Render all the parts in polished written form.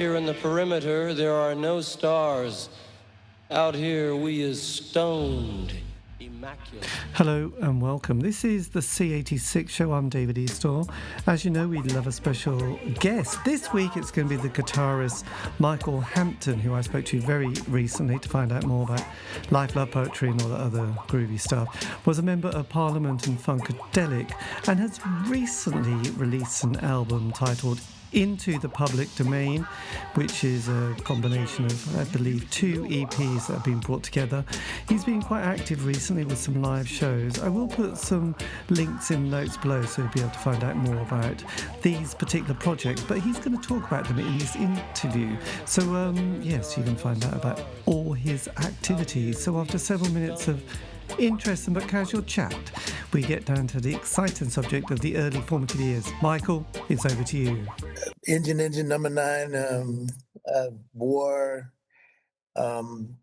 here in the perimeter, there are no stars. Out here, we is stoned. Immaculate. Hello and welcome. This is the C86 show. I'm David Eastaugh. As you know, we love a special guest. This week it's going to be the guitarist Michael Hampton, who I spoke to very recently to find out more about life, love, poetry and all that other groovy stuff. Was a member of Parliament-Funkadelic and has recently released an album titled Into the Public Domain, which is a combination of, I believe, 2 EPs that have been brought together. He's been quite active recently with some live shows. I will put some links in notes below so you'll be able to find out more about these particular projects, but he's going to talk about them in this interview. So, yes, you can find out about all his activities. So after several minutes of interesting but casual chat, we get down to the exciting subject of the early formative years. Michael, it's over to you. Engine number 9, War, some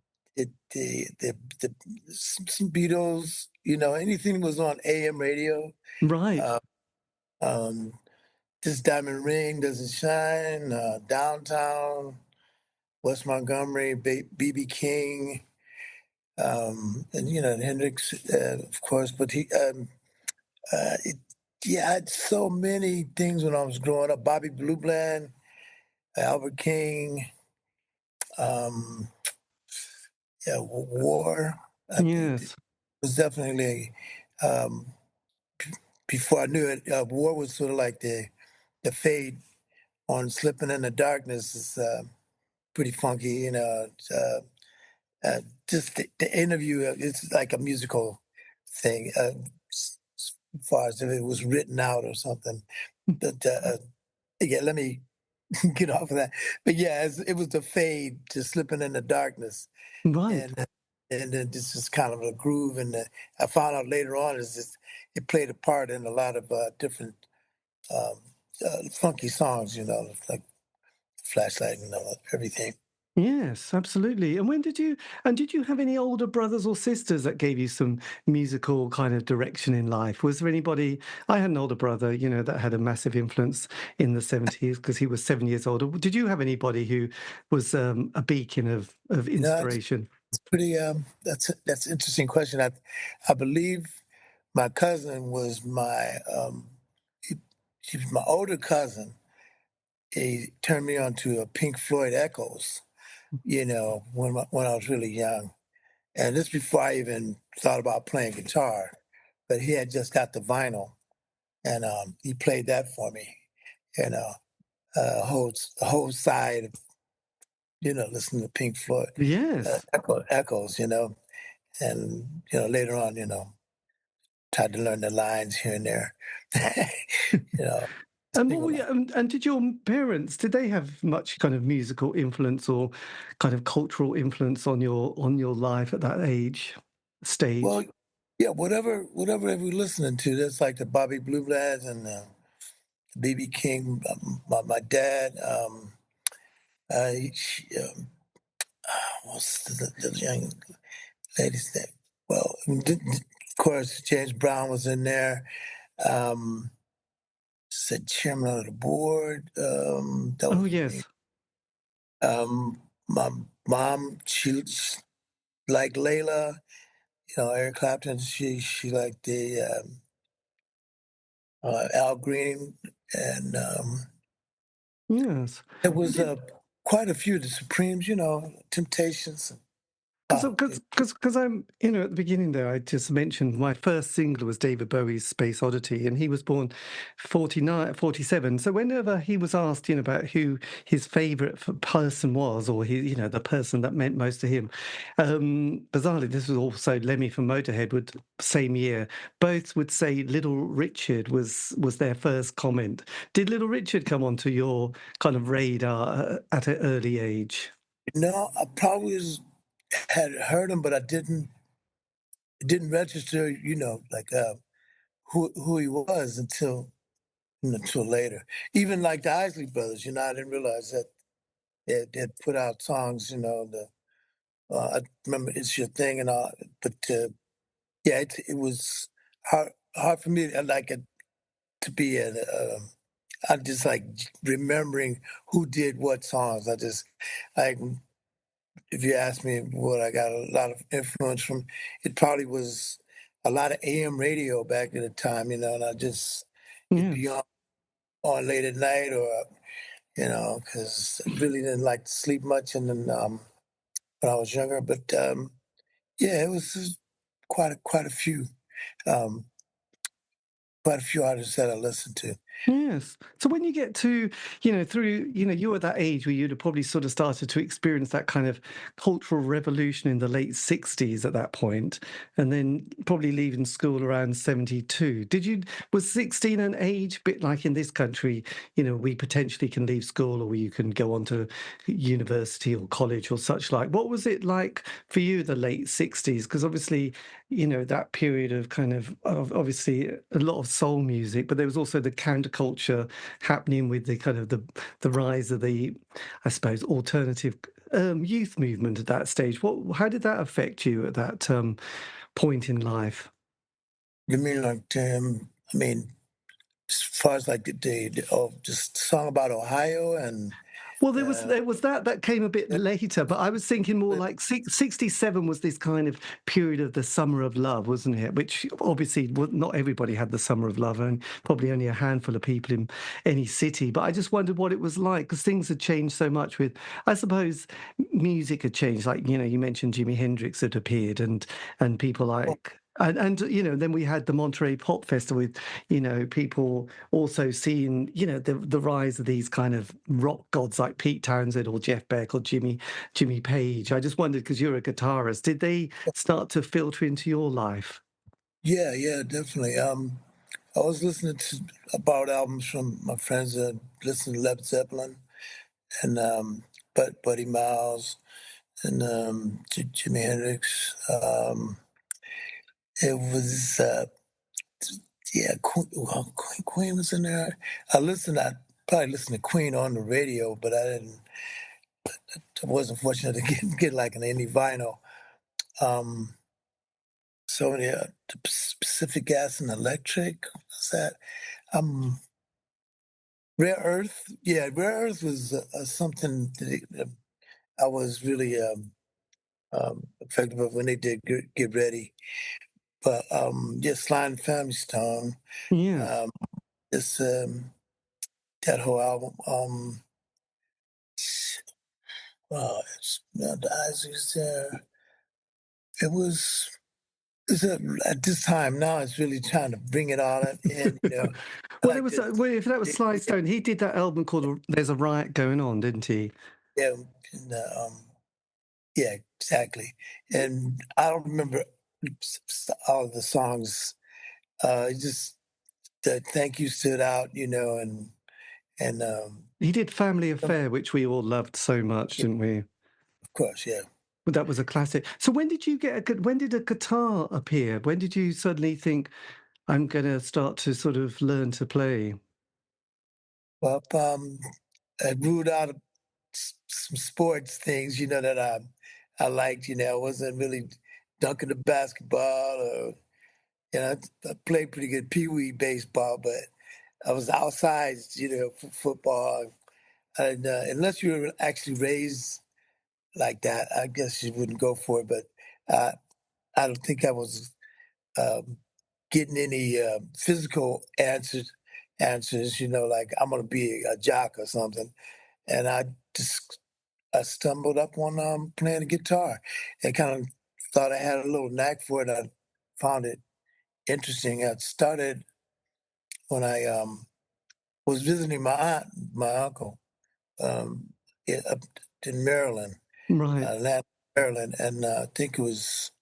Beatles, anything was on AM radio. Right. This Diamond Ring Doesn't Shine, Downtown, West Montgomery, B.B. King, and Hendrix, of course. But I had so many things when I was growing up. Bobby Blue Bland, Albert King, War. Yes. It was definitely, before I knew it, War was sort of like the fade on Slipping in the Darkness. Is pretty funky, just the interview, it's like a musical thing, as far as if it was written out or something. But let me get off of that. But yeah, it was the fade to Slipping in the Darkness. Right. And then this is kind of a groove. And I found out later on it played a part in a lot of different funky songs, like Flashlight and everything. Yes, absolutely. And did you have any older brothers or sisters that gave you some musical kind of direction in life? Was there anybody? I had an older brother, that had a massive influence in the 70s because he was 7 years older. Did you have anybody who was a beacon of inspiration? It's pretty. That's an interesting question. I believe my cousin was he was my older cousin. He turned me on to Pink Floyd Echoes, when I was really young. And this before I even thought about playing guitar. But he had just got the vinyl, and he played that for me. The whole side of, listening to Pink Floyd. Yes. Echoes, and, later on, tried to learn the lines here and there. And did your parents, did they have much kind of musical influence or kind of cultural influence on your life at that stage? Well, yeah, whatever they were listening to, that's like the Bobby Blue Blands and B.B. King. My dad, what's the young lady's name? Well, of course, James Brown was in there. Said chairman of the board. Yes. My mom, she liked Layla. Eric Clapton. She liked the Al Green, and Yes. there was quite a few. The Supremes, Temptations. Because I'm, at the beginning there, I just mentioned my first single was David Bowie's Space Oddity, and he was born 47. So whenever he was asked, about who his favourite person was, or he, the person that meant most to him, bizarrely, this was also Lemmy from Motorhead would, same year, both would say Little Richard was their first comment. Did Little Richard come onto your kind of radar at an early age? No, I probably had heard him, but it didn't register, like who he was until later. Even like the Isley Brothers, I didn't realize that they'd put out songs, I remember It's Your Thing and all, but it was hard for me, like to be I'm just like remembering who did what songs. I just like if you ask me what I got a lot of influence from, it probably was a lot of AM radio back at the time, and I just it'd be Yes. on late at night or because I really didn't like to sleep much and then when I was younger. But yeah, it was just quite a few um, quite a few artists that I listened to. Yes. So when you get to, you're at that age where you'd have probably sort of started to experience that kind of cultural revolution in the late 60s at that point, and then probably leaving school around 72. Was 16 an age, bit like in this country, we potentially can leave school or you can go on to university or college or such like. What was it like for you, the late 60s? Because obviously, that period of of obviously a lot of soul music, but there was also the counterculture happening with the kind of the rise of the, I suppose, alternative youth movement at that stage. How did that affect you at that point in life? You mean like I mean as far as like just song about Ohio and Well, uh, there was that came a bit yeah, later, but I was thinking more but like 67 was this kind of period of the summer of love, wasn't it? Which obviously not everybody had the summer of love, and probably only a handful of people in any city. But I just wondered what it was like because things had changed so much. With, I suppose, music had changed. Like you mentioned Jimi Hendrix had appeared, and people well, like. And then we had the Monterey Pop Festival with people also seeing the rise of these kind of rock gods like Pete Townsend or Jeff Beck or Jimmy Page. I just wondered because you're a guitarist, did they start to filter into your life? yeah, definitely. I was listening to about albums from my friends that listened to Led Zeppelin and Buddy Miles and Jimi Hendrix. It was yeah, Queen was in there. I probably listened to Queen on the radio, but I wasn't fortunate to get like an any vinyl. Um, so yeah, the Pacific Gas and Electric was that. Um, Rare Earth, yeah, Rare Earth was something that I was really effective of when they did Get Ready. But yeah, Sly and Family Stone, Yes. um, this that whole album. Wow, the eyes is there. It was. At this time now, it's really trying to bring it all in. I Well, there like was to, well, if that was Sly yeah, Stone, he did that album called "There's a Riot Going On," didn't he? yeah, and, yeah, exactly. And I don't remember all of the songs. Just the thank you stood out, and He did "Family Affair," which we all loved so much, yeah, didn't we? of course, yeah. Well, that was a classic. So when did you when did a guitar appear? When did you suddenly think, I'm going to start to sort of learn to play? Well, I ruled out some sports things, that I liked. I wasn't really dunking the basketball or I played pretty good pee wee baseball, but I was outside, for football. And unless you were actually raised like that, I guess you wouldn't go for it. But uh, I don't think I was um, getting any physical answers. Like I'm going to be a jock or something. And I stumbled up on playing the guitar. I kind of thought I had a little knack for it. I found it interesting. I started when I was visiting my aunt, my uncle, um, up in Maryland, Right. Atlanta, Maryland, and I think it was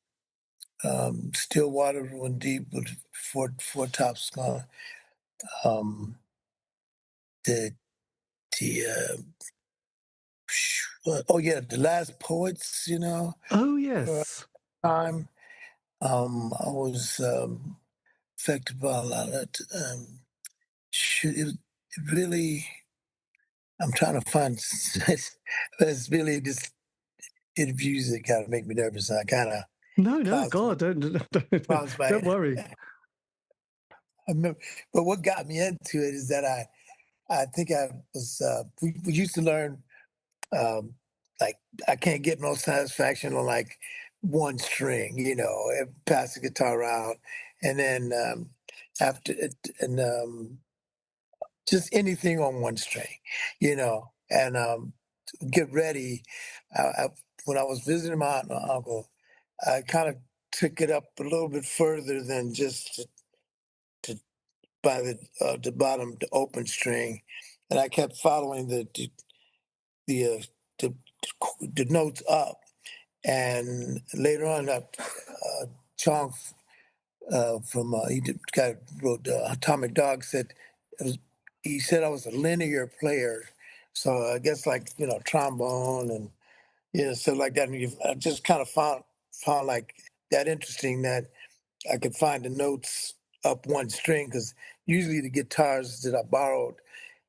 Stillwater went deep with four tops smaller. Um, the the oh yeah, the last poets, Oh, for a yes. time. I was affected by a lot of that. It really. I'm trying to find. It's really just interviews that kind of make me nervous. And I kind of No, no, clouds God, clouds my. don't worry. I remember, but what got me into it is that I think I was. We used to learn um, like I can't get no satisfaction on like one string, pass the guitar around, and then after it, and just anything on one string, and get ready. I, when I was visiting my aunt and uncle, I kind of took it up a little bit further than just to by the bottom, the open string, and I kept following the uh, the, the notes up. And later on, Chong from guy who wrote Atomic Dog said he said I was a linear player, so I guess like trombone and stuff like that. And I just kind of found like that interesting that I could find the notes up one string because usually the guitars that I borrowed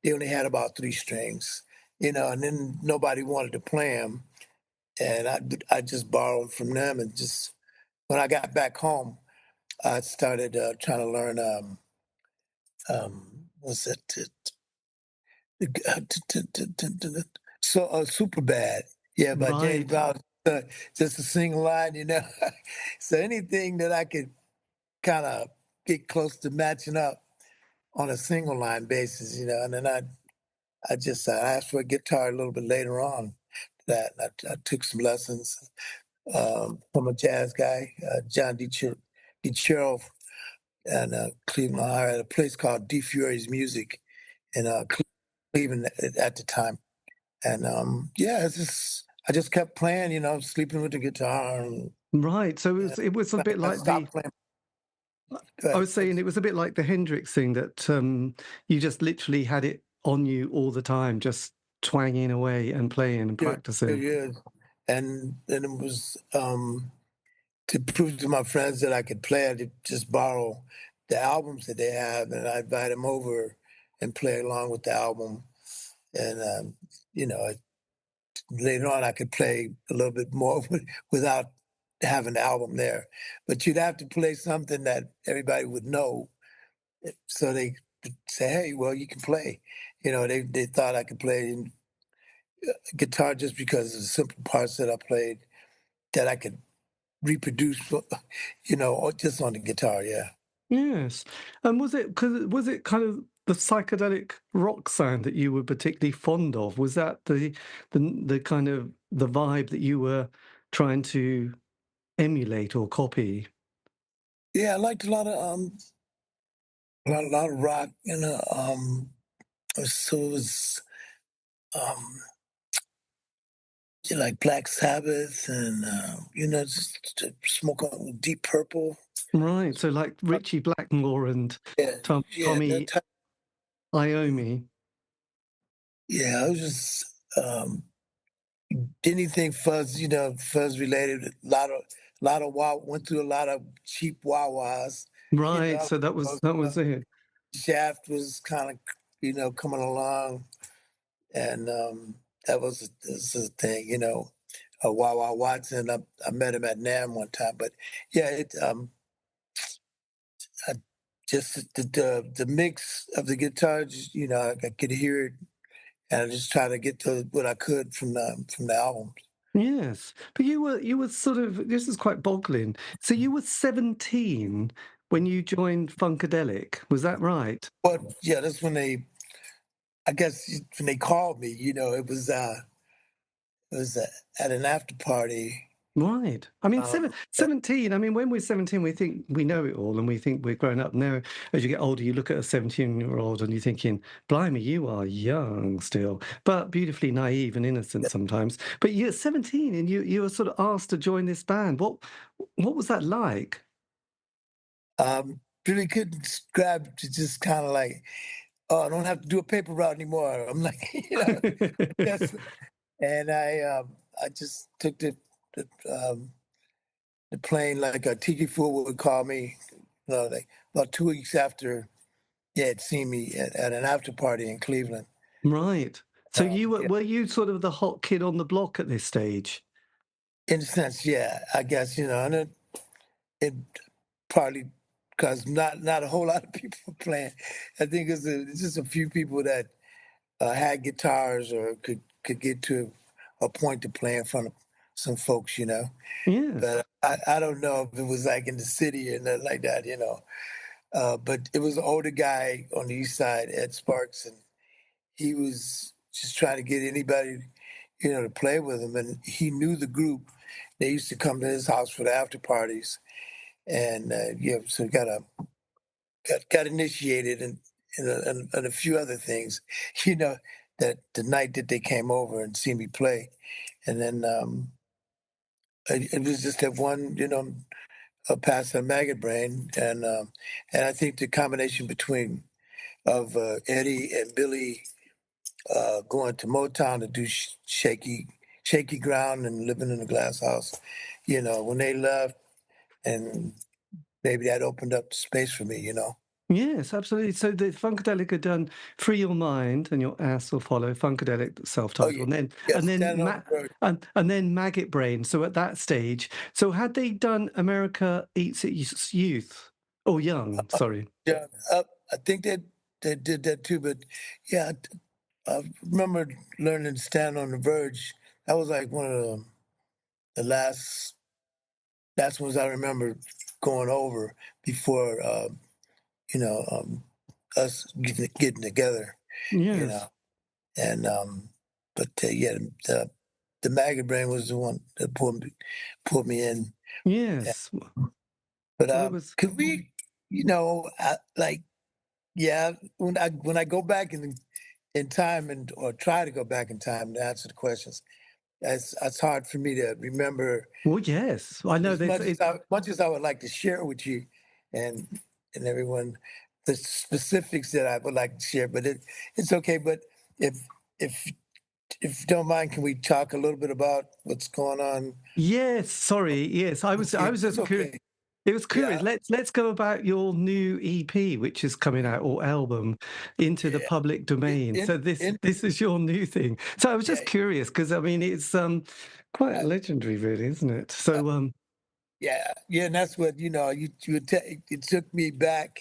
they only had about three strings, and then nobody wanted to play them, and I just borrowed from them and just when I got back home. I started trying to learn what's that? So super bad. Yeah, by James Right. Brown. Just a single line. So anything that I could kind of get close to matching up on a single line basis. And then I asked for a guitar a little bit later on. That I took some lessons from a jazz guy, John DiCero, and Cleveland Ohio at a place called D Furie's Music in Cleveland at the time. And yeah, I just kept playing, sleeping with the guitar, Right. So and it was a bit I like stopped playing. Go I ahead. was saying it was a bit like the Hendrix thing that you just literally had it on you all the time, just twanging away and playing and Yeah, yeah, practicing. yeah. And then it was to prove to my friends that I could play. I could just borrow the albums that they have, and I invite them over and play along with the album. And you know, later on I could play a little bit more without having the album there. But you'd have to play something that everybody would know, so they could say, "Hey, well, you can play." They thought I could play guitar just because of the simple parts that I played that I could reproduce, or just on the guitar. Yeah. Yes. And was it kind of the psychedelic rock sound that you were particularly fond of? Was that the kind of the vibe that you were trying to emulate or copy? Yeah, I liked a lot of a lot of rock, so it was um like Black Sabbath and just smoke on Deep Purple. Right. So like Richie Blackmore and Yeah, yeah, that Tommy type. Iommi. Yeah, I was just anything fuzz related. A lot of wow. Went through a lot of cheap Wawas. You Right. know, So that was it. Shaft was kind of coming along, and that was the thing. Wawa Watson. I met him at NAMM one time, but yeah, I, just the mix of the guitars. I could hear it, and I just try to get to what I could from the albums. Yes. But you were sort of this is quite boggling. So you were 17 when you joined Funkadelic, was that right? But yeah, that's I guess when they called me, it was at an after party. Right. I mean, Um, 17, I mean, when we're 17, we think we know it all and we think we're grown up. Now, as you get older, you look at a 17-year-old and you're thinking, blimey, you are young still, but beautifully naive and innocent sometimes. But you're 17 and you were sort of asked to join this band. What was that like? really couldn't describe to just kind of like, oh, I don't have to do a paper route anymore. I'm like, yes. And I just took the plane like a Tiki Fool would call me, like about 2 weeks after he had seen me at an after party in Cleveland. Right. So Yeah, were you sort of the hot kid on the block at this stage? in a sense, yeah, I guess, and it partly because not a whole lot of people were playing. I think it's just a few people that had guitars or could get to a point to play in front of some folks, you know. Yes. But I don't know if it was like in the city or nothing like that, you know. But it was an older guy on the east side, Ed Sparks, and he was just trying to get anybody, you know, to play with him. And he knew the group. They used to come to his house for the after parties, and yeah, so got initiated and a few other things, you know, that the night that they came over and see me play, and then it was just that one, you know, past a maggot brain, and I think the combination between of Eddie and Billy going to Motown to do shaky ground and living in a glass house, you know, when they left, and maybe that opened up space for me, you know. Yes, absolutely. So the Funkadelic had done "Free Your Mind" and "Your Ass Will Follow," Funkadelic Oh self-titled, yeah, and then yeah, and then standing on Ma- the verge. and then Maggot Brain. So at that stage, so had they done "America Eats Its Youth" or "Young"? Sorry. Yeah, I think they did that too, but yeah, I remember learning to stand on the verge. That was like one of the last ones I remember going over before you know us getting together, you Yes. know. And but yeah, the maggot brain was the one that pulled me in. Yeah. Yes. But Well, it was. could we, you know, like yeah, when I go back in time and or try to go back in time to answer the questions, it's hard for me to remember Well, yes. I know as this. much as I would like to share with you and everyone the specifics that I would like to share, but it's okay. But if if if you don't mind, can we talk a little bit about what's going on Yes. Sorry. Yes. I was. with I you? was It's just curious. okay. It was curious. Yeah, Let's go about your new EP, which is coming out, or album, into the yeah. public domain. So this In this is your new thing. So I was yeah, just curious because I mean it's quite uh, legendary, really, isn't it? uh, So yeah, yeah. And that's what you know. It took me back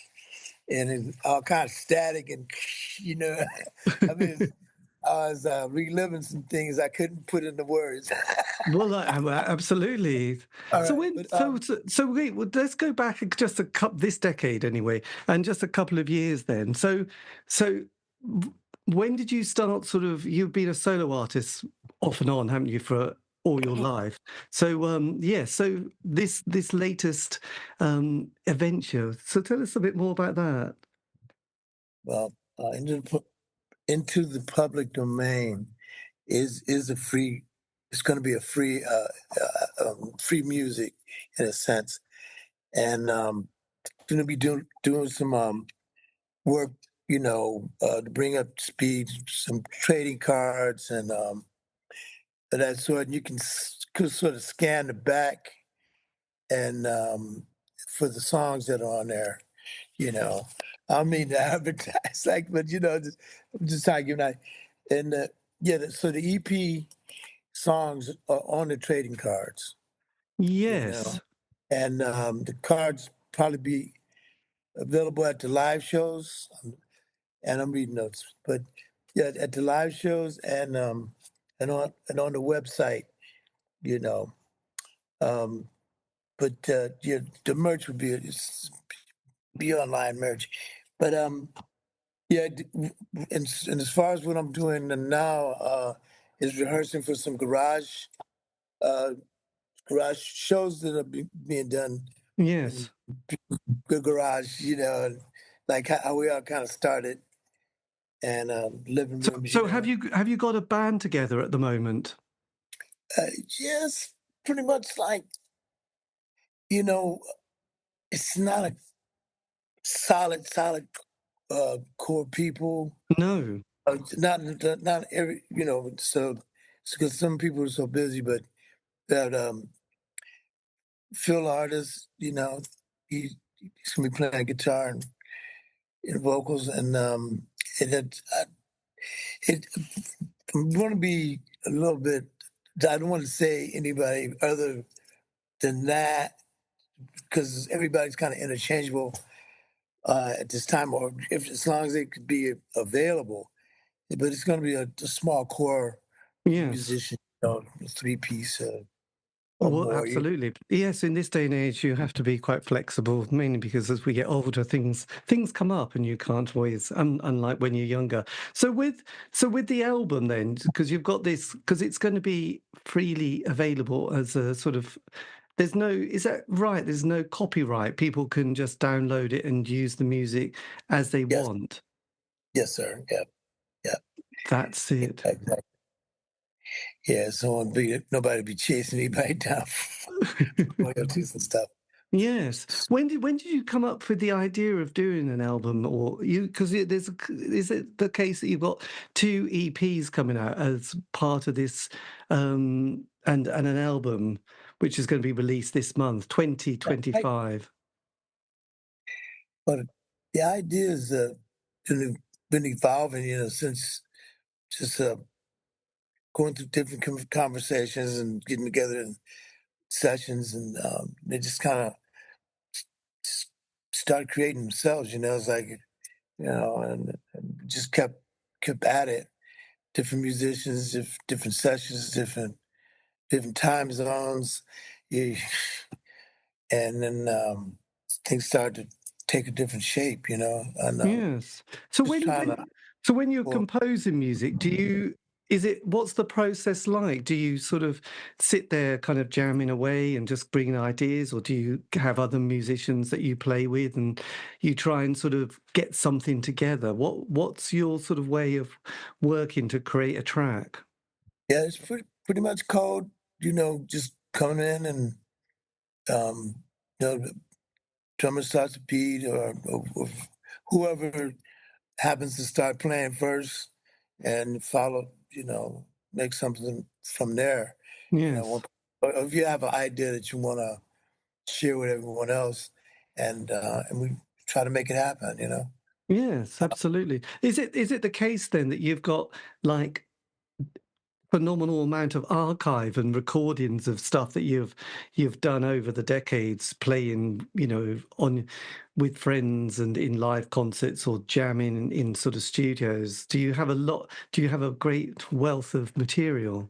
and all kind of static and you know, I mean, I was reliving some things I couldn't put into words. well, absolutely. All So right, when but so wait, well, let's go back just a couple this decade anyway, and just a couple of years then. So when did you start? Sort of, you've been a solo artist off and on, haven't you, for all your life? So yeah. So this latest adventure. So tell us a bit more about that. well, into the public domain is a free. It's going to be a free free music in a sense, and going to be doing some work, you know, to bring up speed, some trading cards and of that sort. And you can could sort of scan the back and for the songs that are on there, you know. I don't mean to advertise, like, but you know, I'm just trying to give an idea. And yeah, so the EP songs are on the trading cards, you know, Yes. and the cards probably be available at the live shows. And I'm reading notes, but yeah, at the live shows and on the website, you know. Um, but yeah, the merch would be online merch. But yeah, and as far as what I'm doing now is rehearsing for some uh, garage shows that are being done in Yes. good garage, you know, and like how we all kind of started and living So rooms, you so know. have you got a band together at the moment? Yes, pretty much like, you know, it's not a solid core people. No. Not every, you know, so it's because some people are so busy, but that Phil artist, you know, he's gonna be playing guitar and vocals, and it I'm gonna be a little bit. I don't want to say anybody other than that because everybody's kind of interchangeable at this time, or if as long as they could be available. but it's going to be a small core Yes. musician, a three-piece Oh, or well, more. absolutely. Yes, in this day and age, you have to be quite flexible, mainly because as we get older, things come up, and you can't always. Unlike when you're younger. So with the album, then, because you've got this, because it's going to be freely available as a sort of. There's no. Is that right? There's no copyright. People can just download it and use the music as they Yes, want. yes, sir. Yeah, yeah, That's it. exactly. Yeah, so nobody be chasing anybody down for royalties and stuff. Yes. When did you come up with the idea of doing an album, or you? Because is it the case that you've got two EPs coming out as part of this, and an album which is going to be released this month, Yeah, right. 2025. But the idea is been evolving, since just going through different conversations and getting together in sessions, and they just kind of started creating themselves. It's like and just kept at it. Different musicians, different sessions, different time zones, yeah, and then things started to take a different shape. And Yes. So just when trying when to. so when you're Well, composing music, what's the process like? Do you sort of sit there kind of jamming away and just bringing ideas, or do you have other musicians that you play with and you try and sort of get something together? What's your sort of way of working to create a track? yeah, it's pretty much code. Just coming in and um, the drummer starts a beat, or whoever happens to start playing first, and follow. Make something from there. You know, Yes. one- or if you have an idea that you want to share with everyone else, and we try to make it happen. Yes, absolutely. Is it the case then that you've got like phenomenal amount of archive and recordings of stuff that you've done over the decades, playing, on with friends and in live concerts or jamming in sort of studios? Do you have a great wealth of material?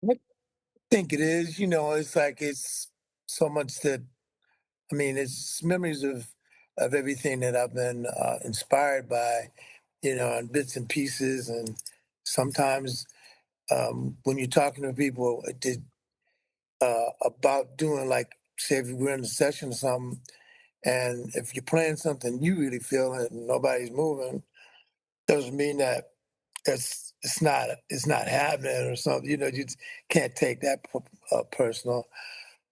I think it is. It's like it's so much that it's memories of everything that I've been inspired by, in bits and pieces, and sometimes when you're talking to people about doing, like, say if we're in a session or something, and if you're playing something you really feel it and nobody's moving, doesn't mean that it's not happening or something. You just can't take that personal.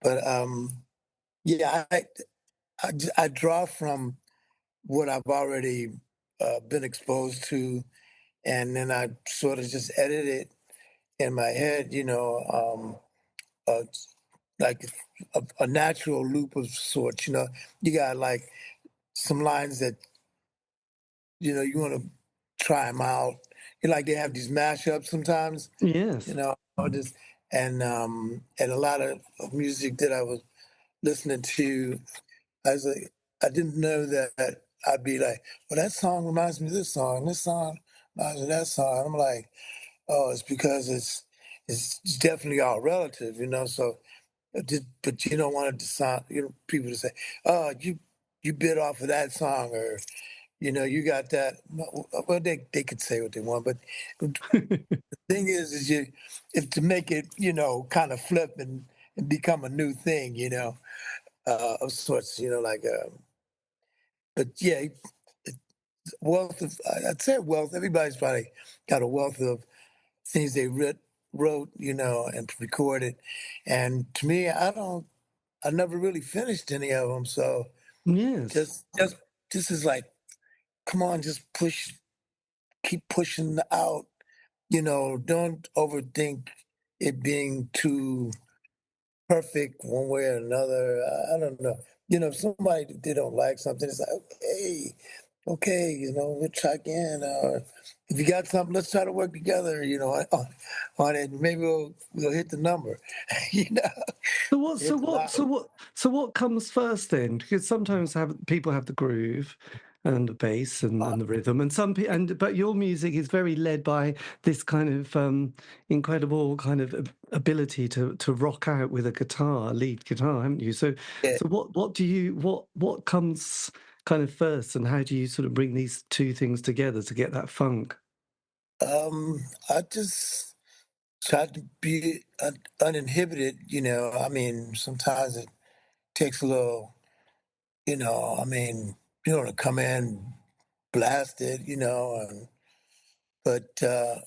But yeah, I draw from what I've already been exposed to, and then I sort of just edit it in my head. Uh, like a natural loop of sorts. You got like some lines that you want to try them out. Like they have these mashups sometimes. Yes. Or just and a lot of music that I was listening to, I was like, I didn't know that I'd be like, well, that song reminds me of this song reminds me of that song. I'm like, oh, it's because it's definitely all relative. So, but you don't want to sound, people to say, oh, you bit off of that song, or you got that. No, well, they could say what they want, but the thing is if to make it, kind of flip and become a new thing, of sorts, like. But yeah, wealth of I'd say wealth. Everybody's probably got a wealth of things they wrote, and recorded. And to me, I never really finished any of them. So Yes. just this is like, come on, just keep pushing out. Don't overthink it being too perfect one way or another. I don't know. If somebody they don't like something, it's like, okay, we'll try again. Or if you got something, let's try to work together. On it. Maybe we'll hit the number. you know, So what? So hit the what? So lottery. what? So what comes first then? Because sometimes people have the groove, and the bass and the rhythm. And but your music is very led by this kind of incredible kind of ability to rock out with a guitar, lead guitar, haven't you? So Yeah. so what comes kind of first, and how do you sort of bring these two things together to get that funk? I just try to be uninhibited, you know. I mean, sometimes it takes a little, you know, to come in blasted, you know, but a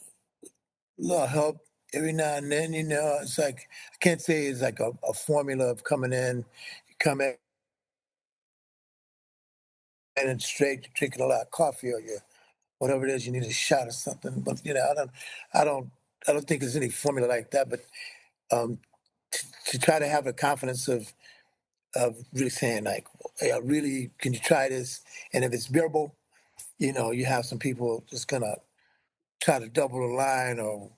little help every now and then, you know. It's like, I can't say it's like a formula of coming in, you come in and straight drinking a lot of coffee or you whatever it is, you need a shot or something. But you know, I don't, I don't think there's any formula like that. But um, to try to have the confidence of really saying like, hey, really, can you try this? And if it's bearable, you know, you have some people just gonna try to double the line or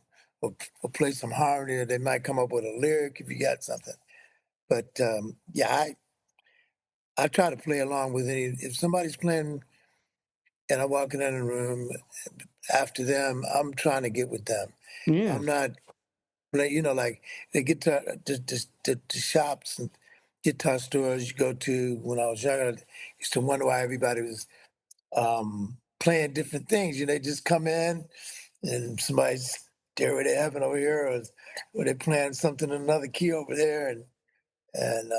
play some harmony, or they might come up with a lyric if you got something. But yeah, I try to play along with any. If somebody's playing and I'm walking in the room after them, I'm trying to get with them. I'm Yes. not, like, you know, like the guitar, the shops and guitar stores you go to when I was younger. I used to wonder why everybody was playing different things. You know, they just come in and somebody's stairway to heaven over here, or they're playing something in another key over there, and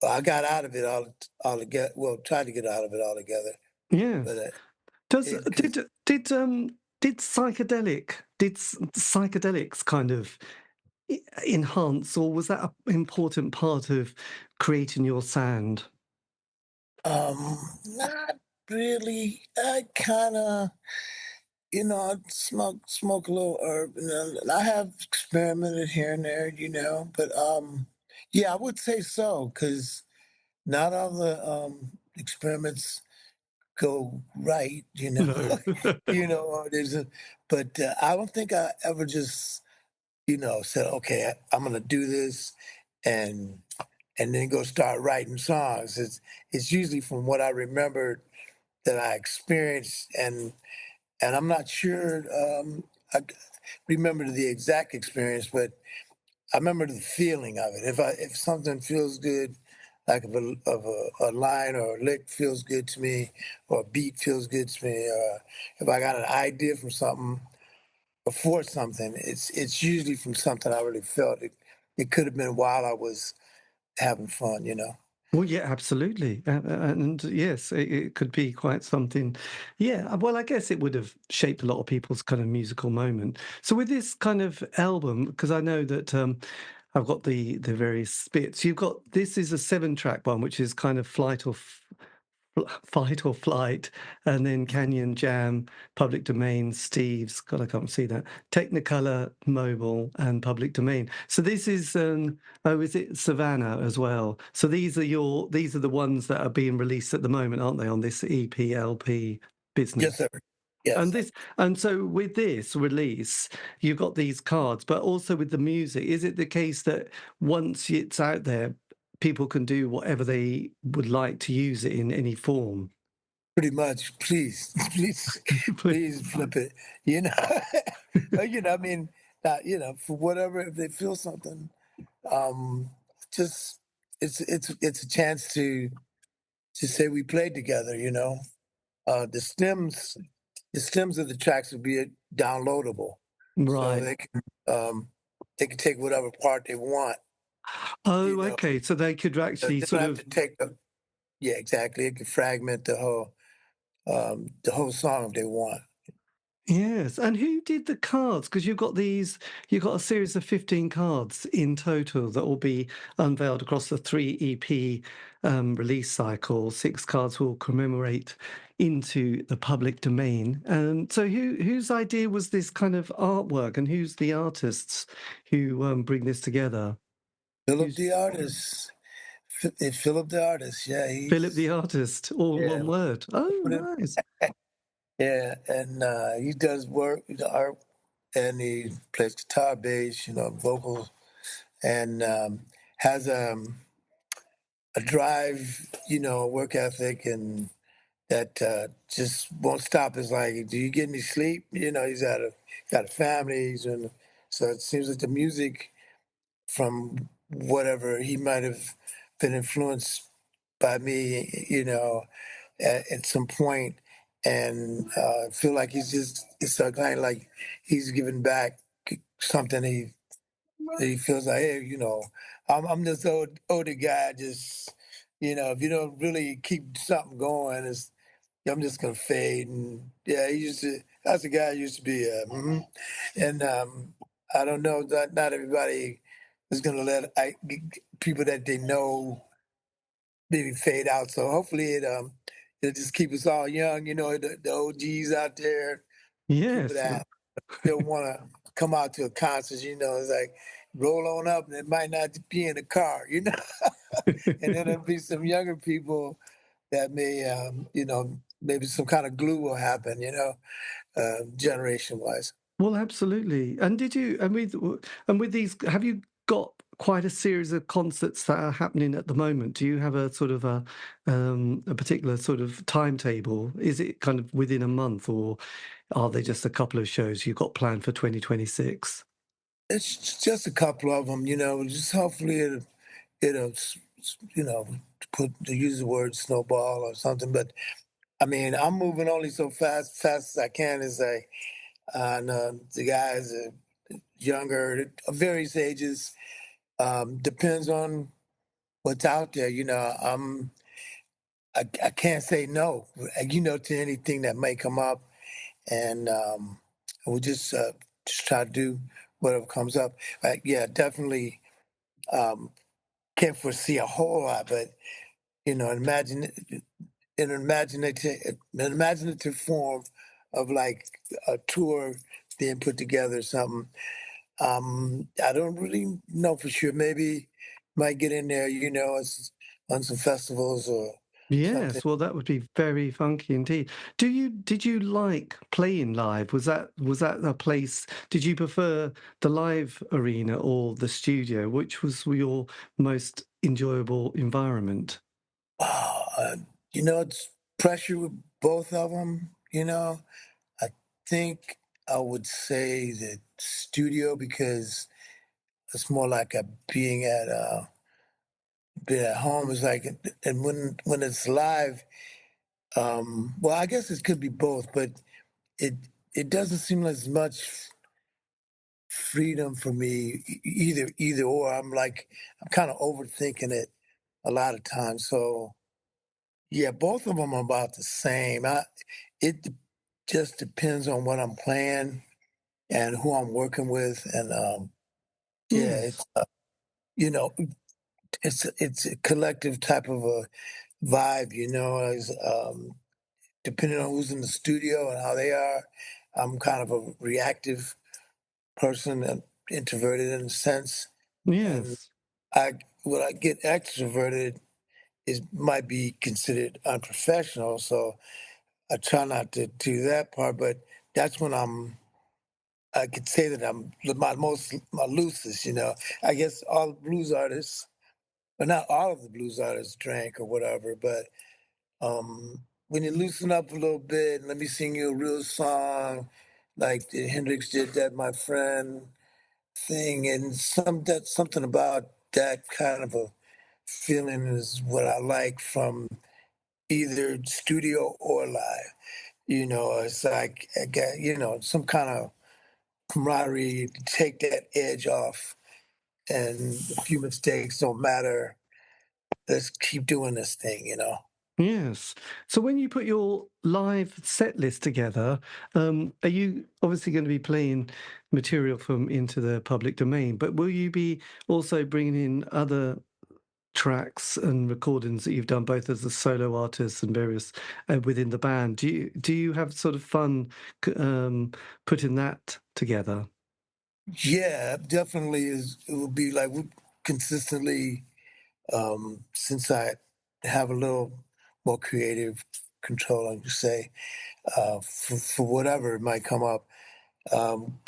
I got out of it all together. Well, tried to get out of it altogether, Yeah. but Does it because did psychedelics kind of enhance, or was that an important part of creating your sound? not really. I kind of, you know, I smoke a little herb, and I have experimented here and there, you know, but yeah, I would say so because not all the experiments go right, you know. No. You know, or but I don't think I ever just, you know, said, okay, I'm gonna do this, and then go start writing songs. It's usually from what I remembered that I experienced, and I'm not sure I remember the exact experience, but I remember the feeling of it. If something feels good, like if a line or a lick feels good to me, or a beat feels good to me, or if I got an idea from something before something, it's usually from something I really felt. It could have been while I was having fun, you know. Well, yeah, absolutely. And yes, it could be quite something. Yeah, well, I guess it would have shaped a lot of people's kind of musical moment. So with this kind of album, because I know that I've got the various bits. You've got, this is a 7-track one, which is kind of Fight or Flight, and then Canyon Jam, Public Domain, Steve's, God, I can't see that, Technicolor, Mobile, and Public Domain. So this is, oh, is it Savannah as well? So these are the ones that are being released at the moment, aren't they, on this EPLP Yes, business? sir. And Yes. this, and so with this release, you've got these cards, but also with the music, is it the case that once it's out there, people can do whatever they would like to use it in any form? Pretty much. Please, please flip it. You know, you know. I mean, you know, for whatever, if they feel something, um, just it's a chance to say we played together. You know, the stems of the tracks will be downloadable, so Right. they can take whatever part they want. You Oh, know, okay. So they could actually they don't sort have of, to take the yeah, exactly. It can fragment the whole song if they want. yes. And who did the cards? Because you've got a series of 15 cards in total that will be unveiled across the 3 EP release cycle. 6 cards will commemorate into the public domain. And so whose idea was this kind of artwork, and who's the artists who bring this together? Philip Who's the artist. Philip the artist. Yeah, Philip the he's artist, all in one yeah. word. Oh, Put him, nice. yeah, and he does work, the art, and he plays guitar, bass, you know, vocals, and has a drive, work ethic, and that just won't stop. It's like, do you get any sleep? Got a family, so it seems like the music from whatever he might have been influenced by me, at some point, and feel like it's a kind of like he's giving back something he feels like, hey, I'm this older guy, just, if you don't really keep something going, I'm just gonna fade. And yeah, that's the guy I used to be. And I don't know that not everybody is gonna let people that they know maybe fade out. So hopefully it'll just keep us all young. The OGs out there, people Yes. that still want to come out to a concert. It's like roll on up, and it might not be in a car. And then there'll be some younger people that may, maybe some kind of glue will happen. Generation wise. Well, absolutely. And did you, and with these, have you got quite a series of concerts that are happening at the moment? Do you have a sort of a particular sort of timetable? Is it kind of within a month, or are they just a couple of shows you've got planned for 2026? It's just a couple of them. Just hopefully it'll to use the word snowball or something. But I mean, I'm moving only so fast as I can. As I and the guys are younger, at various ages. Depends on what's out there. I can't say no. To anything that may come up, and we'll just try to do whatever comes up. Yeah, definitely can't foresee a whole lot, but imagine an imaginative form of like a tour being put together or something. I don't really know for sure. Maybe might get in there, on some festivals or something. Yes, well, that would be very funky indeed. Did you like playing live? Was that a place? Did you prefer the live arena or the studio? Which was your most enjoyable environment? Uh, it's pressure with both of them. I think I would say the studio because it's more like a being at home. Is like, and when it's live, well, I guess it could be both, but it it doesn't seem as much freedom for me either or. I'm kind of overthinking it a lot of times. So yeah, both of them are about the same. It just depends on what I'm playing and who I'm working with, and yeah, Yes, you know it's a collective type of a vibe. As depending on who's in the studio and how they are. I'm kind of a reactive person and introverted in a sense, and yes, I when I get extroverted, it might be considered unprofessional. So I try not to do that part, but that's when I could say that I'm my loosest. I guess all blues artists, but not all of the blues artists drank or whatever. But when you loosen up a little bit, let me sing you a real song, like the Hendrix did that, my friend thing, and something about that kind of a feeling is what I like from either studio or live. It's like I got some kind of camaraderie to take that edge off, and a few mistakes don't matter. Let's keep doing this thing. yes. So when you put your live set list together, are you obviously going to be playing material from into the public domain? But will you be also bringing in other tracks and recordings that you've done both as a solo artist and various within the band? Do you have sort of fun putting that together? Yeah, definitely it will be like we consistently, since I have a little more creative control, I would say, for whatever it might come up.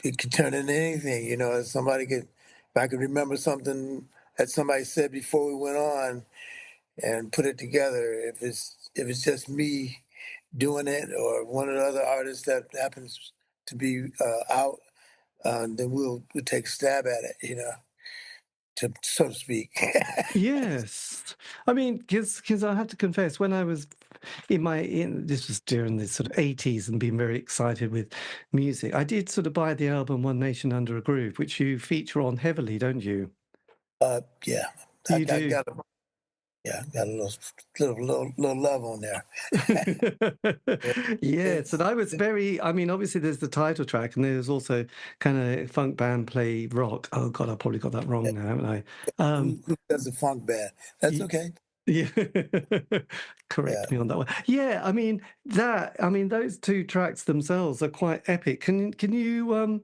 It could turn into anything. If I could remember something that somebody said before we went on, and put it together. If it's just me doing it or one of the other artists that happens to be out, then we'll take a stab at it, to so to speak. Yes. I mean, because I have to confess, when I was this was during the sort of 80s and being very excited with music, I did sort of buy the album One Nation Under a Groove, which you feature on heavily, don't you? Yeah, You I do. got a got a little love on there. Yeah, Yes, and it's, I was very, I mean, obviously there's the title track and there's also kind of funk band play rock. Oh God, I probably got that wrong now, haven't I? who does a funk band? That's Y- okay. Yeah. Yeah. Correct me on that one. Yeah, I mean those two tracks themselves are quite epic. Can you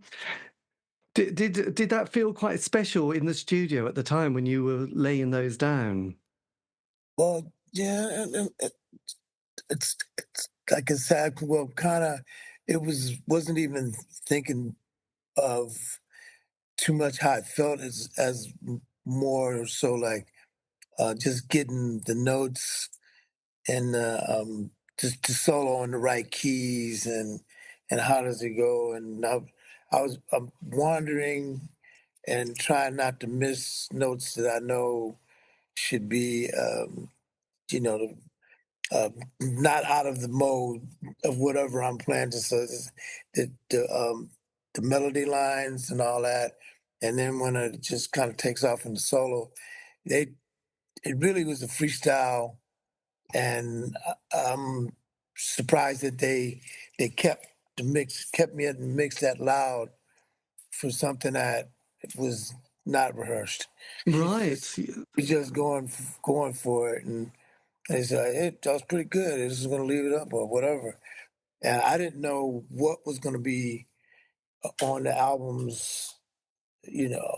did that feel quite special in the studio at the time when you were laying those down? Well, yeah, and it's like I said, well, kind of, wasn't even thinking of too much how I felt as more so like just getting the notes and just to solo on the right keys and how does it go and I'm wandering and trying not to miss notes that I know should be you know not out of the mode of whatever I'm playing. Just so the melody lines and all that, and then when it just kind of takes off in the solo, they it really was a freestyle, and I'm surprised that they kept me in the mix that loud for something that was not rehearsed. Right. We just going for it, and they said that was pretty good. This is going to leave it up or whatever. And I didn't know what was going to be on the albums. You know,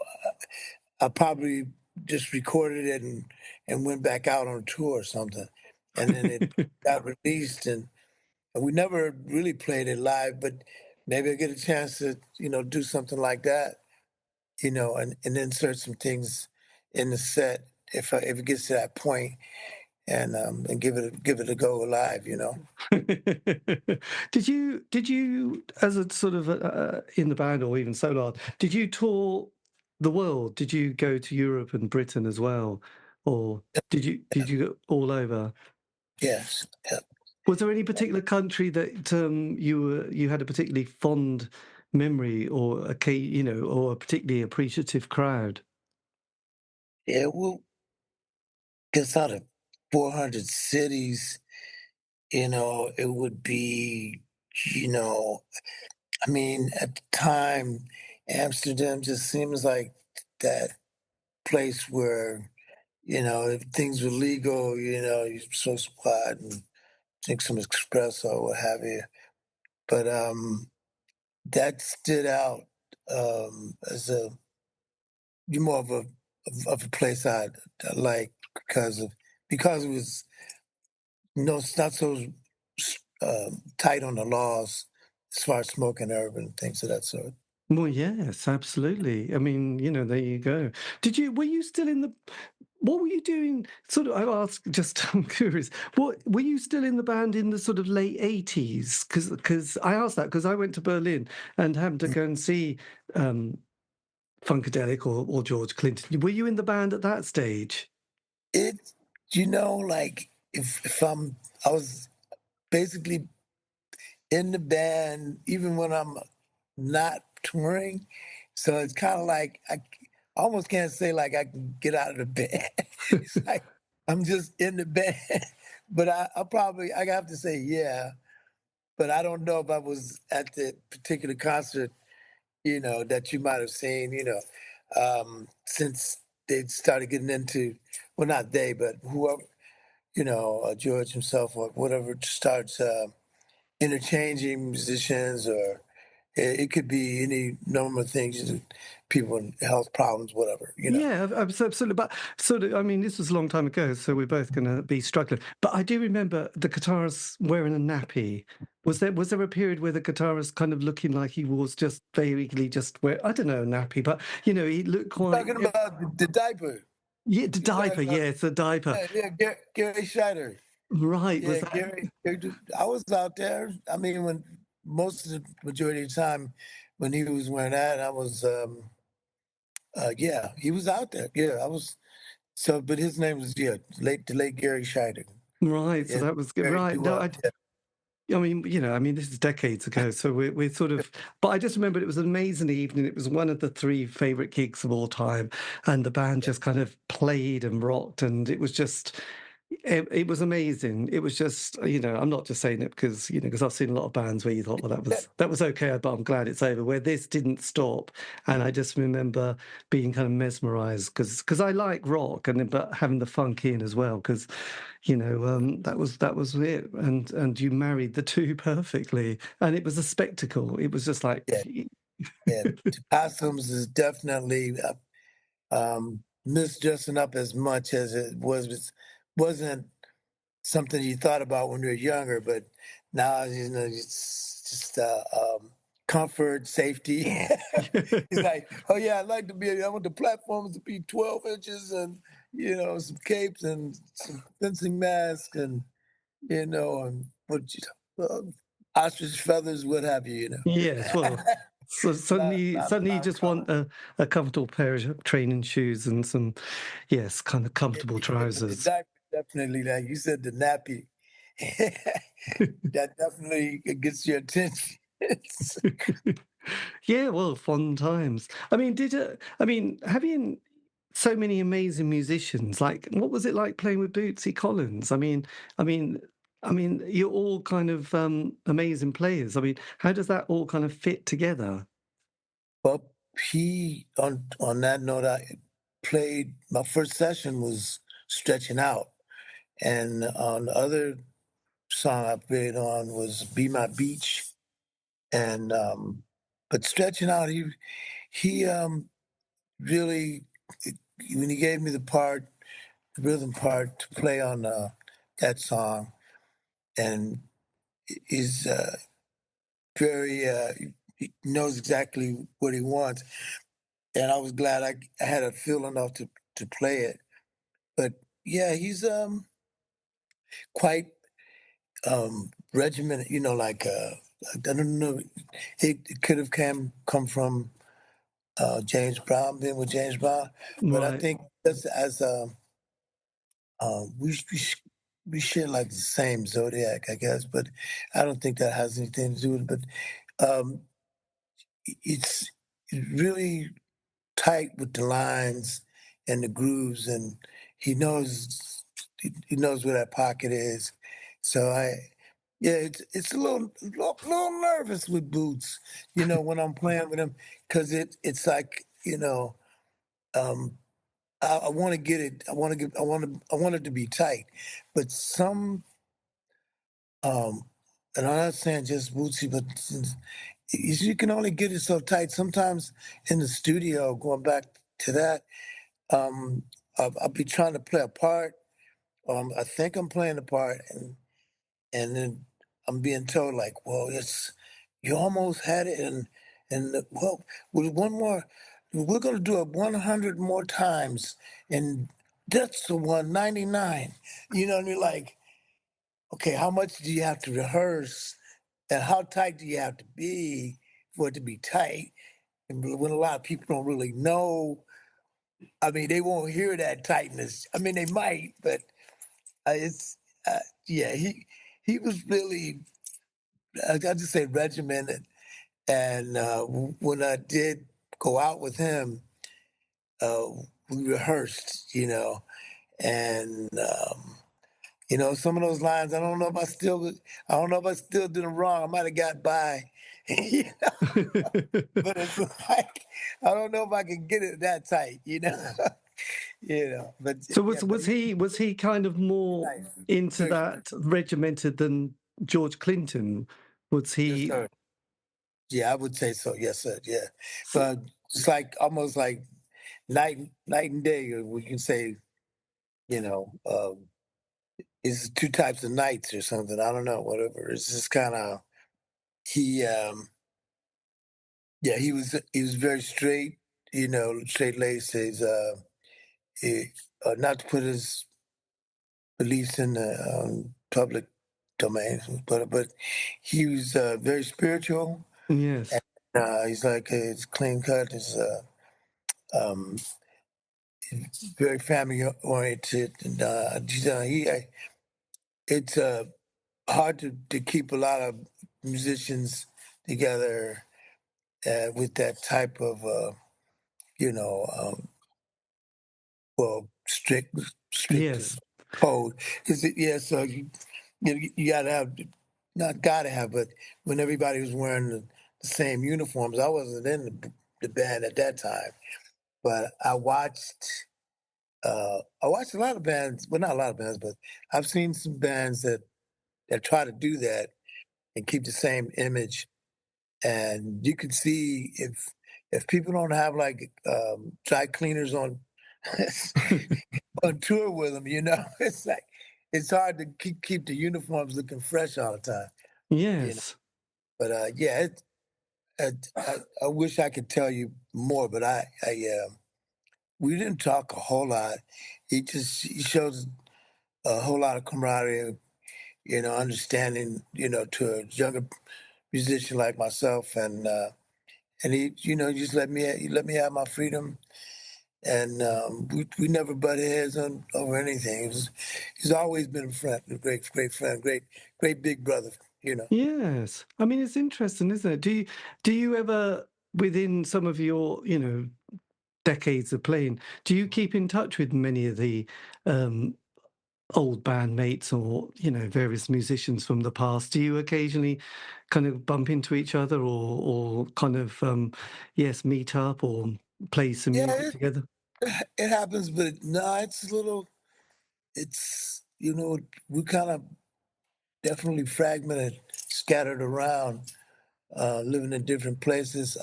I probably just recorded it and went back out on tour or something, and then it got released, and we never really played it live. But maybe I get a chance to do something like that, and insert some things in the set if it gets to that point, and give it a go live. Did you as a sort of in the band or even solo art, did you tour the world? Did you go to Europe and Britain as well, or did you go all over? Yes. Yeah. Was there any particular country that you had a particularly fond memory or or a particularly appreciative crowd? Yeah, well, guess out of 400 cities, it would be, you know, I mean, at the time, Amsterdam just seems like that place where, if things were legal, you smoke some pot and drink some espresso or what have you. But that stood out as a more of a place I like because it was it's not so tight on the laws as far as smoking herb and things of that sort. Well, yes, absolutely. I mean, there you go. Were you still in what were you doing? Sort of, I ask, just I'm curious, were you still in the band in the sort of late 80s? Because I asked that because I went to Berlin and happened to Mm. go and see Funkadelic or George Clinton. Were you in the band at that stage? It, like if I was basically in the band even when I'm not touring, so it's kind of like I almost can't say like I can get out of the band. It's like I'm just in the band, but I have to say yeah, but I don't know if I was at the particular concert, that you might have seen, since they started getting into, well, not they, but whoever, George himself or whatever starts interchanging musicians, or it could be any number of things, people in health problems, whatever. Yeah, absolutely. But sort of, I mean, this was a long time ago, so we're both going to be struggling. But I do remember the guitarist wearing a nappy. Was there a period where the guitarist kind of looking like he was just vaguely just wear, I don't know, a nappy, but he looked quite. Talking about the diaper. Yeah, the You guys diaper. know, Yes, the diaper. yeah, Gary Scheider. Right. Was Yeah, that I was out there. I mean, when most of the majority of the time when he was wearing that, I was, yeah, he was out there. Yeah, I was. So, but his name was, yeah, the late Gary Scheider. right? So Yeah, that was good. very Right. do No, up. Yeah, I mean, this is decades ago, so we're sort of. But I just remember it was an amazing evening. It was one of the three favorite gigs of all time, and the band just kind of played and rocked, and it was just. It was amazing. It was just, I'm not just saying it because, because I've seen a lot of bands where you thought, well, that was okay, but I'm glad it's over. Where this didn't stop, and I just remember being kind of mesmerised because I like rock but having the funk in as well because, that was it, and you married the two perfectly, and it was a spectacle. It was just like, yeah, yeah. The costumes is definitely missed dressing up as much as wasn't something you thought about when you were younger, but now it's just comfort, safety. He's like, oh yeah, I'd like to be. I want the platforms to be 12 inches and some capes and some fencing masks and and ostrich feathers, what have you. yes, well. So suddenly you Lot of just color. want a comfortable pair of training shoes and some, yes, kind of comfortable Yeah, but the trousers. diaper definitely, like you said, the nappy, that definitely gets your attention. Yeah, well, fun times. I mean, having so many amazing musicians, like what was it like playing with Bootsy Collins? I mean, you're all kind of amazing players. I mean, how does that all kind of fit together? Well, he on that note, I played my first session was stretching out, and on the other song I played on was "Be My Beach," and but stretching out, he really when he gave me the part, the rhythm part to play on that song, and is very he knows exactly what he wants, and I was glad I had a feel enough to play it. But yeah, he's quite regimented. Like I don't know, it could have come from James Brown, being with James Brown, but I Right. think just as we share like the same zodiac, I guess, but I don't think that has anything to do with it. But it's really tight with the lines and the grooves, and he knows he knows where that pocket is. So yeah, it's a little nervous with Boots, when I'm playing with him, because it's like I want to get it, I want it to be tight, but um, and I'm not saying just Bootsy, but you can only get it so tight. Sometimes in the studio, going back to that. Um, I'll be trying to play a part. I think I'm playing a part, and then I'm being told like, "Well, it's you almost had it," well, with one more, we're gonna do it 100 more times, and that's the 199. You know what I mean? Like, okay, how much do you have to rehearse, and how tight do you have to be for it to be tight? And when a lot of people don't really know, I mean, they won't hear that tightness. I mean, they might, but it's yeah. He was really, I just say regimented. And when I did go out with him, uh, we rehearsed, and some of those lines. I don't know if I still did them wrong. I might have got by, you know? But it's like I don't know if I can get it that tight, But So yeah, but was he kind of more nice. into Very nice. that regimented than George Clinton? Was Yes, he? sir. Yeah, I would say so. Yes, sir. Yeah, but it's like almost like night and day. Or we can say, you know, it's two types of nights or something. I don't know. Whatever. It's just kind of he. Yeah, he was very straight. Straight laced. He's not to put his beliefs in the public domain, but he was very spiritual. Yes. And he's like it's clean cut. It's um, very family oriented, and it's hard to keep a lot of musicians together with that type of you know well strict Yes. code. Is it? Yeah. So you gotta have, not gotta have, but when everybody was wearing the same uniforms, I wasn't in the band at that time, but I watched a lot of bands. Well, not a lot of bands, but I've seen some bands that try to do that and keep the same image. And you can see if people don't have like dry cleaners on on tour with them, it's like it's hard to keep the uniforms looking fresh all the time. You know, Yes. but yeah, I wish I could tell you more, but we didn't talk a whole lot. He shows a whole lot of camaraderie, understanding, to a younger musician like myself, and he just he let me have my freedom, and we never butted heads on over anything. He's always been a friend, a great friend, great big brother, Yes. I mean, it's interesting, isn't it? Do you ever, within some of your, decades of playing, do you keep in touch with many of the um, old bandmates or, various musicians from the past? Do you occasionally kind of bump into each other or kind of, yes, meet up or play some music Yeah, together? it happens, but no, we kind of definitely fragmented, scattered around, living in different places.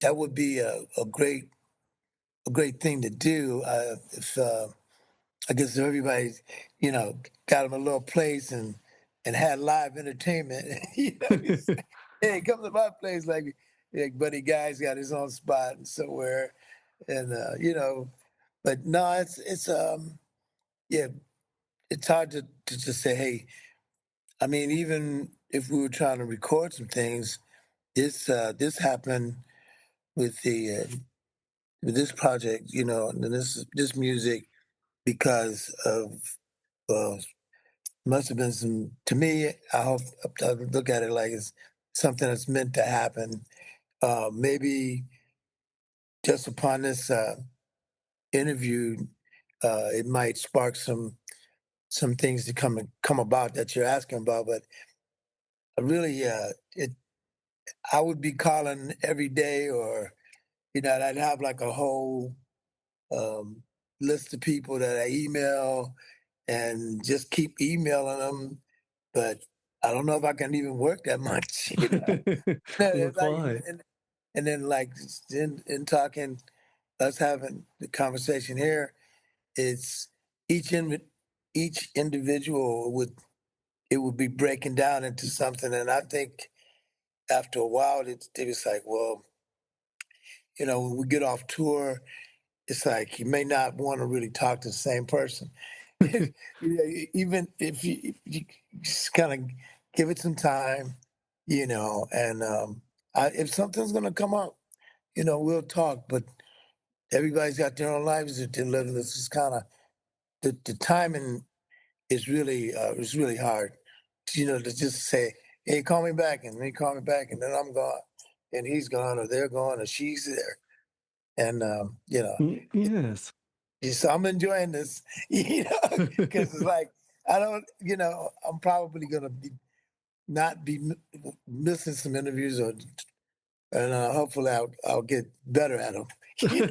That would be a great thing to do if I guess if everybody, got them a little place and had live entertainment. Hey, come to my place, like Buddy Guy's got his own spot and somewhere, and but no, it's yeah, it's hard to just say, hey. I mean, even if we were trying to record some things, this happened with the with this project, and this music because of must have been some. To me, I hope I look at it like it's something that's meant to happen. Maybe just upon this interview, it might spark some things to come about that you're asking about. But I really, I would be calling every day, or I'd have like a whole um, list of people that I email and just keep emailing them. But I don't know if I can even work that much. Well, It's like, quite. and then like in talking, us having the conversation here, it's each each individual would be breaking down into something, and I think after a while, it was like, well, when we get off tour, it's like you may not want to really talk to the same person. Even if you just kind of give it some time, and if something's going to come up, we'll talk. But everybody's got their own lives to live. This is kind of the timing is really hard. To just say, "Hey, call me back," and they call me back, and then I'm gone, and he's gone, or they're gone, or she's there, and Yes. so I'm enjoying this, because it's like I don't, I'm probably gonna not be missing some interviews, and hopefully I'll get better at them.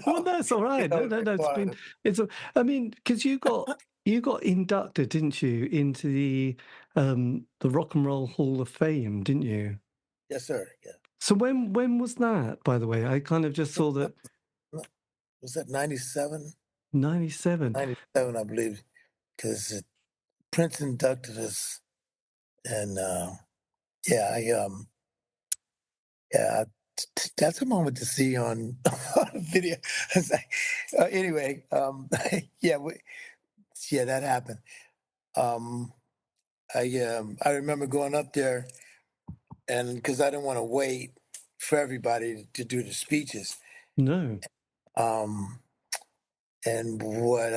Well, that's all right. No, no, no. Part of I mean, because you got inducted, didn't you, into the Rock and Roll Hall of Fame, didn't you? Yes, sir. Yeah. So when was that, by the way? I kind of just saw that Was that 97? 97. 97, I believe, because Prince inducted us, and yeah, yeah, That's a moment to see on, on video. It's like, anyway, yeah, yeah, that happened. Um, I remember going up there, and because I didn't want to wait for everybody to do the speeches. No. Um, and what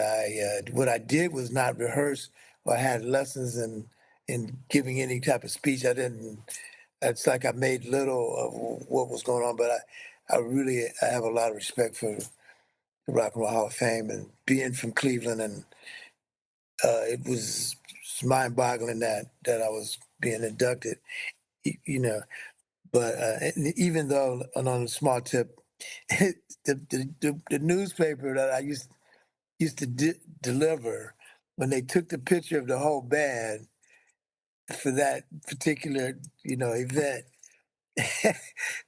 I did was not rehearse or I had lessons in giving any type of speech. I didn't. It's like I made little of what was going on, but I have a lot of respect for the Rock and Roll Hall of Fame and being from Cleveland, and it was mind-boggling that I was being inducted, you know. But and even though, and on a small tip, the newspaper that I used to deliver, when they took the picture of the whole band for that particular event,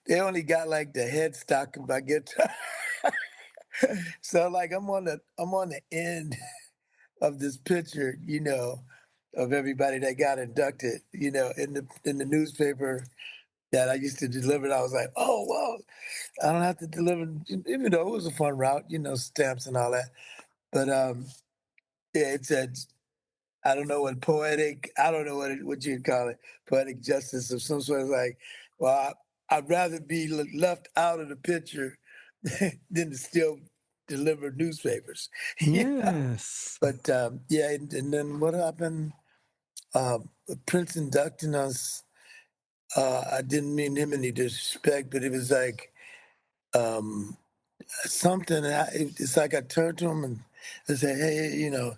they only got like the headstock of my guitar. So like I'm on the end of this picture, of everybody that got inducted, in the newspaper that I used to deliver. I was like, oh well, I don't have to deliver, even though it was a fun route, stamps and all that. But yeah, it said, I don't know what poetic, I don't know what you'd call it, poetic justice of some sort. Like, well, I'd rather be left out of the picture than to still deliver newspapers. Yes. But yeah, and then what happened? Prince inducting us. I didn't mean him any disrespect, but it was like um, something. It's like I turned to him and I said, "Hey,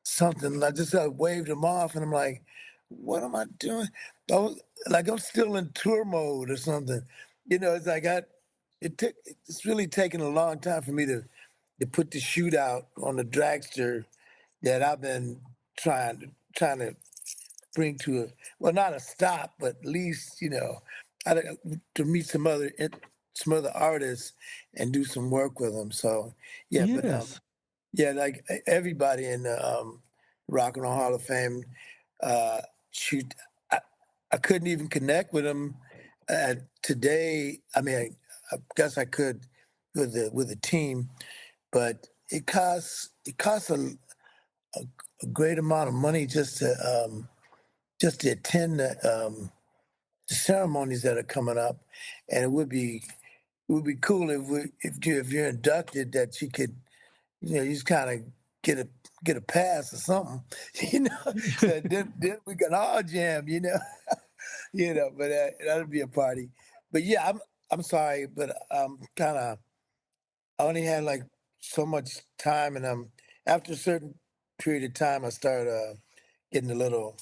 something." And I just waved him off, and I'm like, "What am I doing?" I was like, I'm still in tour mode or something. It's like it's really taken a long time for me to put the shootout on the dragster that I've been trying to bring to not a stop, but at least to meet some other artists and do some work with them. So yeah, but Yes. yeah, like everybody in the Rock and Roll Hall of Fame, uh, shoot, I, I couldn't even connect with them today. I mean, I guess I could with the team, but it costs a great amount of money just to attend the ceremonies that are coming up, and it would be cool if you're inducted that you could you just kind of get a pass or something, So then we can all jam, But that'll be a party. But yeah, I'm sorry, but I only had like so much time, and after a certain period of time, I started getting a little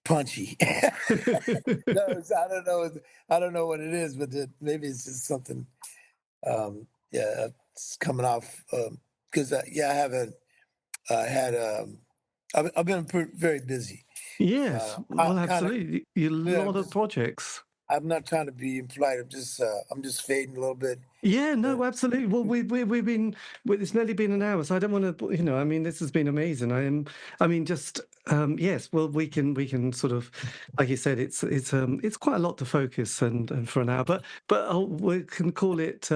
punchy. No, I don't know. I don't know what it is, but maybe it's just something. Yeah, it's coming off because yeah, I haven't had. I've been very busy. Yes. Well, Kind of. absolutely. A Yeah, lot of projects. I'm not trying to be impolite. I'm just fading a little bit. Yeah, Uh, no, absolutely. Well, we've been it's nearly been an hour, so I don't want to, I mean, this has been amazing. I mean, just yes. Well, we can sort of, like you said, it's quite a lot to focus and for an hour, but we can call it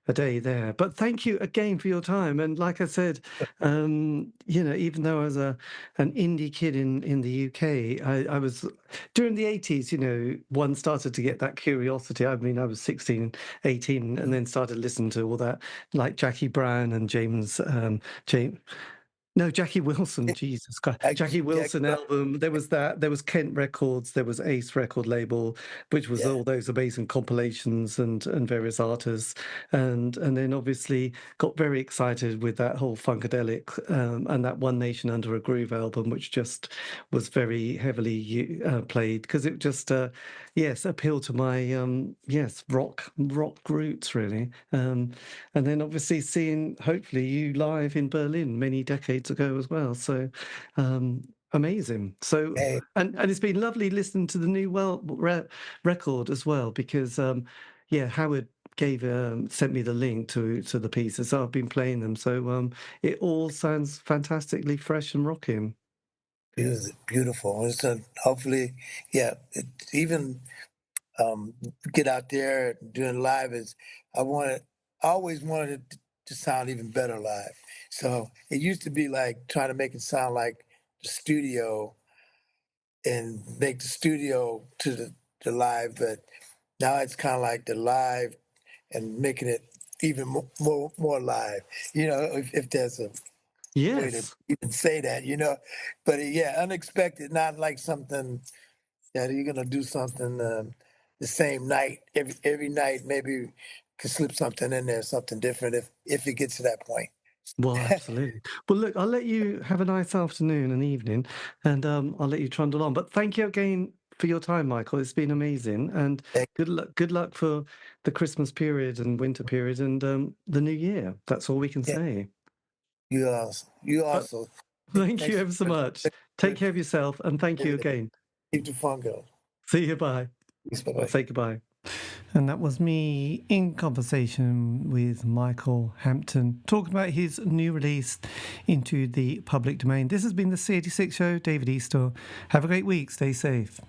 a day there. But thank you again for your time. And like I said, even though I was an indie kid in the UK, I was during the 80s. One started to get that curiosity. I mean, I was 16, 18, and then started listening to all that, like Jackie Brown and James. No, Jackie Wilson, Jesus Christ. Jackie Jackie Wilson Brown. album. There was that. There was Kent Records. There was Ace record label, which was Yeah, all those amazing compilations and various artists. And then obviously got very excited with that whole Funkadelic and that One Nation Under a Groove album, which just was very heavily played because it just yes appealed to my yes rock roots really. And then obviously seeing hopefully you live in Berlin many decades ago as well. So amazing. So hey, and it's been lovely listening to the new record as well because yeah, Howard gave sent me the link to the pieces. So I've been playing them. So it all sounds fantastically fresh and rocking. beautiful. Hopefully, yeah. Even get out there doing live is I always wanted it to sound even better live. So it used to be like trying to make it sound like the studio and make the studio to the live, but now it's kind of like the live and making it even more live. If there's a way to Yes. even say that, But yeah, unexpected, not like something that you're gonna do something the same night every night. Maybe could slip something in there, something different if it gets to that point. Well, absolutely. Well, look, I'll let you have a nice afternoon and evening, and I'll let you trundle on. But thank you again for your time, Michael. It's been amazing, and Thank good luck. Good luck for the Christmas period and winter period and the new year. That's all we can yeah, say. you also. You But also. thank you Thanks ever so for much. Take care of yourself, and thank you again. keep the fun going. See you. Bye. Bye I'll bye. say goodbye. And that was me in conversation with Michael Hampton, talking about his new release into the public domain. This has been the C86 Show. David Eastaugh. Have a great week. Stay safe.